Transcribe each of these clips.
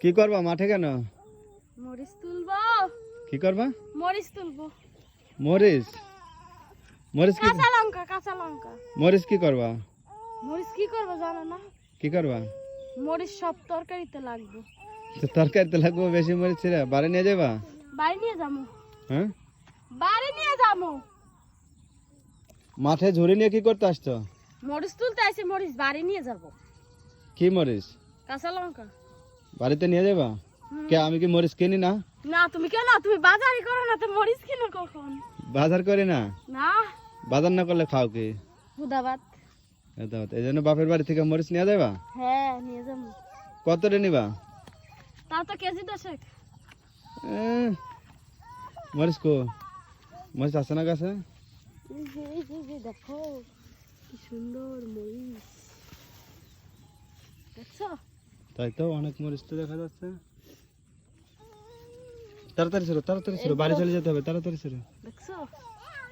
কি করবা মাঠে কেন? মরিচ তুলবো। কি করবা? মরিচ তুলবো। মরিচ? মরিচ কি? কাঁচা লঙ্কা, কাঁচা লঙ্কা। মরিচ কি করবা? মরিচ কি করবো জানো না? কি করবা? মরিচ সব তরকারিতে লাগবে। তো তরকারিতে লাগবে বেশি মরিচ ছিঁড়া বাড়ি নিয়ে যাবা? বাড়ি নিয়ে যাবো। হ্যাঁ, বাড়ি নিয়ে যাবো। মাঠে ঝুড়ি নিয়ে কি করতে আসছো? মরিচ তুলতে আসি, মরিচ বাড়ি নিয়ে যাবো। কি মরিচ? কাঁচা লঙ্কা। বাড়িতে নিয়ে যাবা? কে আমি কি মরিচ কিনি না? না তুমি কেন? তুমি বাজারই করো না তো মরিচ কিনো কখন? বাজার করি না। না। বাজার না করলে খাও কি? হুদাবাদ। এই জন্য বাপের বাড়ি থেকে মরিচ নিয়ে যাবা? হ্যাঁ নিয়ে যাবো। কত রে নিবা? তাও তো কেজি 10। মরিচ কো? মরিচ আছে না গাছে? এই যে দেখো কি সুন্দর মরিচ দেখছো? তাই তো অনেক মরিচ তো দেখা যাচ্ছে। তাড়াতাড়ি ছিল বাড়ি চলে যেতে হবে, তাড়াতাড়ি ছিল। দেখছো?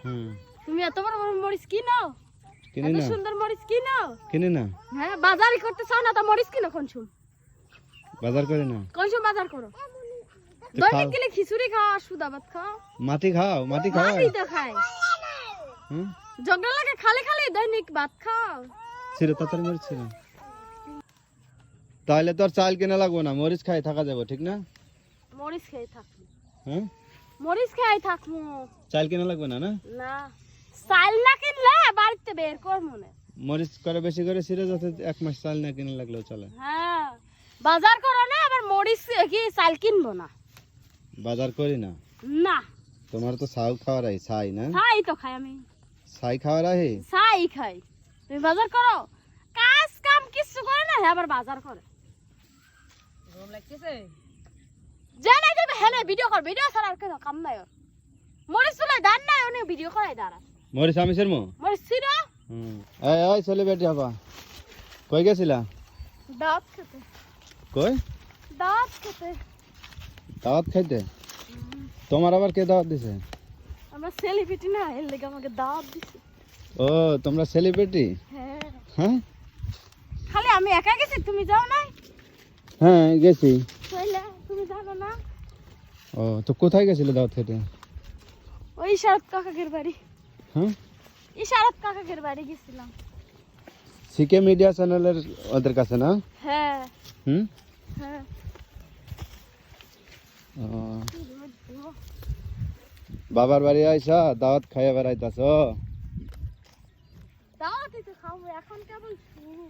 হুম। তুমি এত বড় বড় মরিচ কিনো? কিনি এত না। সুন্দর মরিচ কিনো? কিনি না। হ্যাঁ বাজারই করতে চাও না তো মরিচ কিনো কোন শুন? বাজার করি না। কোন শুন বাজার করো? তো দৈনিক খাও। গেলে খিচুড়ি খাও আর সুদা ভাত খাও। মাটি খাও, মাটি খাও। মাটি তো খাই। হুম। ঝগড়া লাগে খালি খালি দৈনিক ভাত খাও। ছিল তাড়াতাড়ি মরিচ ছিল। তাহলে তোর চাল কিনা লাগবে না, মরিচ খাই থাকা যাবে, ঠিক না? মরিচ খেয়ে থাকবো। হ্যাঁ, মরিচ খেয়ে থাকবো। চাল কিনা লাগবে না। না, না চাল না কিনলে বাড়িতে বের কর মনে। মরিচ করে বেশি করে ছিঁড়ে যাতে 1 মাস চাল না কিনা লাগলেও চলে। হ্যাঁ বাজার করো না আবার মরিচ কি চাল কিনবো না। বাজার করি না। না তোমার তো ছাউ খাওয়ার আই, ছাই না? ছাই তো খাই আমি। ছাই খাওয়ার আই। ছাই খাই। তুমি বাজার করো? কাজ কাম কিছু করে না আবার বাজার করে। গরম লাগতেছে? জানা যাবে হেলে ভিডিও কর, ভিডিও ছাড়া আর কোনো কাম নাই ওর। মরিচ তুলে দান নাই উনি ভিডিও করাই দাঁড়া। মরিচ আমি ছিড়মু? মরিচ ছিল? হুম। এই চলে বেটি আপা, কই গেছিলা? দাঁত খেতে। কই? দাঁত খেতে। দাওয়াত খাইতে? তোমার আবার কে দাওয়াত দিছে? আমরা সেলিব্রিটি না এর লেগে আমাকে দাঁত দিছে। ও তোমরা সেলিব্রিটি? হ্যাঁ হ্যাঁ খালি আমি একা গেছি, তুমি যাও নাই? হ্যাঁ গেছি। কইলা তুমি জানো না? ও তো কোথায় গেছিলে দাওয়াত খেতে? ওই ইশারত কাকাকের বাড়ি। হ্যাঁ, ইশারত কাকাকের বাড়ি গেছিলাম। সিকে মিডিয়া চ্যানেলের ওদের কাছে না? হ্যাঁ হুম। হ্যাঁ। ও, বাবার বাড়ি আইসা দাওয়াত খাইয়া বেড়াইতাছ? দাওয়াতই তো খাবো এখন কেবল শুরু।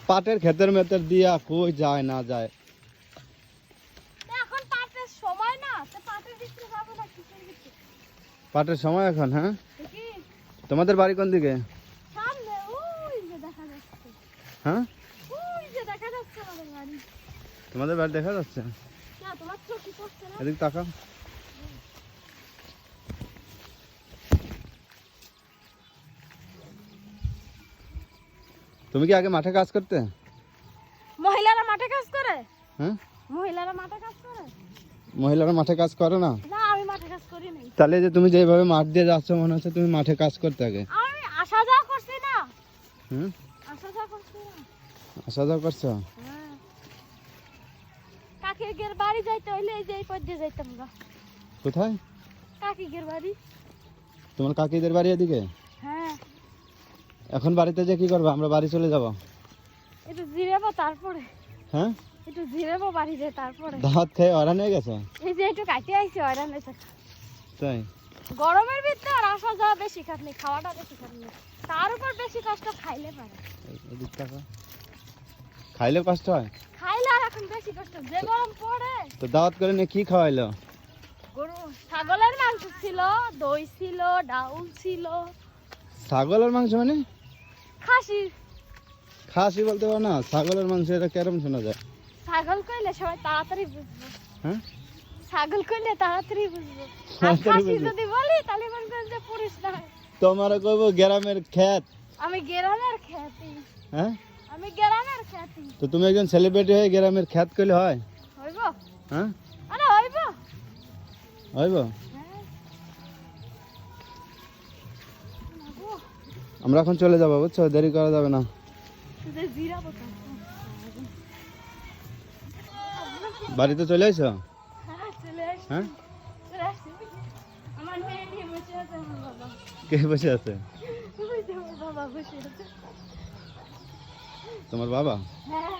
পাটের ক্ষেতের মেতের দিয়া কই যায় না যায়? এখন পাটের সময় না, তো পাটের ভিতরে যাবো না কিসের ভিতরে? পাটের সময় এখন? হ্যাঁ। দেখি তোমাদের বাড়ি কোন দিকে? সামনে ওই যে দেখা যাচ্ছে। হ্যাঁ, ওই যে দেখা যাচ্ছে আমাদের বাড়ি। তোমাদের বাড়ি দেখা যাচ্ছে? না তোমার চোখ কি পড়ছে না? এদিক তাকাও। তুমি কি আগে মাঠে কাজ করতে? মহিলারা মাঠে কাজ করে? হ্যাঁ, মহিলারা মাঠে কাজ করে? মহিলারা মাঠে কাজ করে না? না আমি মাঠে কাজ করি নাই। তাহলে যে তুমি যেভাবে মাঠ দিয়ে যাচ্ছ মনে হচ্ছে তুমি মাঠে কাজ করতে আগে। আমি আসা যাওয়া করছি না। হুম, আসা যাওয়া করছি না। আসা যাওয়া করছো? হ্যাঁ কাকির বাড়ি যাইতে হইলে এই যে এই পথ দিয়ে যাইতাম গা। কোথায়? কাকির বাড়ি। তোমার কাকিদের বাড়ি এদিকে? হ্যাঁ এখন বাড়িতে যে কি করবো? আমরা বাড়ি চলে যাব। একটু জিরাবো তারপরে। হ্যাঁ, একটু জিরাবো বাড়ি যায় তারপরে। দাওয়াত খেয়ে ওরা নিয়ে গেছে? এই যে একটু কাটে আইছি হয়রান হয়েছে। তাই? গরমের ভিতরে আর আসা যাওয়া বেশি খাটনি, খাওয়াটা বেশি খাটনি, তার উপর বেশি কষ্ট খাইলে পারে। এদিক তাকাও। খাইলে কষ্ট হয়? খাইলে আর এখন বেশি কষ্ট, যে গরম পড়ে। তো দাওয়াত করে নিয়ে কি খাওয়াইলো? গরু ছাগলের মাংস ছিল, দই ছিল, ডাউল ছিল। ছাগলের মাংস মানে? খাসি। খাসি বলতে পারো না? ছাগলের মাংস এটা কেরম শোনা যায়? ছাগল কইলে সবাই তাড়াতাড়ি বুঝবো। হ্যাঁ, ছাগল কইলে তাড়াতাড়ি বুঝবো। আর তাড়াতাড়ি খাসি বুঝবো। যদি বলি তাহলে বলবেন যে পুরুষ না। তোমার কইবো গ্রামের ক্ষেত। আমি গ্রামের খ্যাতি। হ্যাঁ, আমি গ্রামের খ্যাতি। তো তুমি একজন সেলিব্রিটি হয়ে গ্রামের ক্ষেত কইলে হয়? হইব? হ্যাঁ, আরে হইব। হইব। হ্যাঁ। আমরা এখন চলে যাবো, বুঝছো? দেরি করা যাবে না। তুই জিরাবো তো। বাড়িতে চলে আসো? চলে আসছি, হ্যাঁ, চলে আসছি। আমার মেয়ে নিয়ে বসে আছে আমার বাবা। কে বসে আছে? ওই যে আমার বাবা বসে আছে। তোমার বাবা? হ্যাঁ